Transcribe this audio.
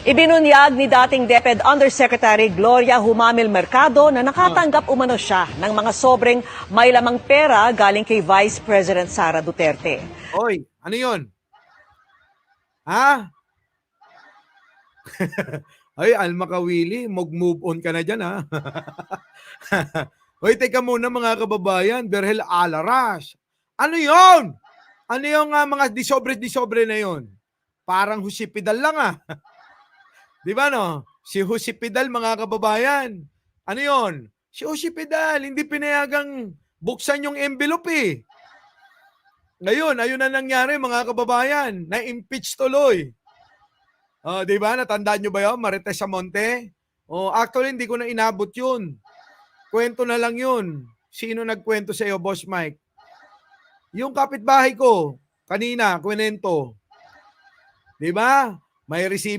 Ibinunyag ni dating DepEd Undersecretary Gloria Humamil Mercado na nakatanggap umano siya ng mga sobreng may lamang pera galing kay Vice President Sara Duterte. Oy, ano yun? Ha? Ay, Alma Kawili, mag-move on ka na dyan, ha? Hoy, teka muna mga kababayan, Berhel Alaras. Ano yon? Ano yung mga disobre-disobre na yon? Parang husipidal lang, ah. Di ba, no? Si husipidal, mga kababayan. Ano yon? Si husipidal, hindi pinayagang buksan yung envelope, eh. Ngayon, ayun na nangyari, mga kababayan. Na-impeach tuloy. Di ba? Natandaan nyo ba yun? Marites Samonte? Actually, hindi ko na inabot yun. Kwento na lang yun. Sino nagkwento sa iyo, Boss Mike? Yung kapitbahay ko, kanina, kwento. Di ba? May receive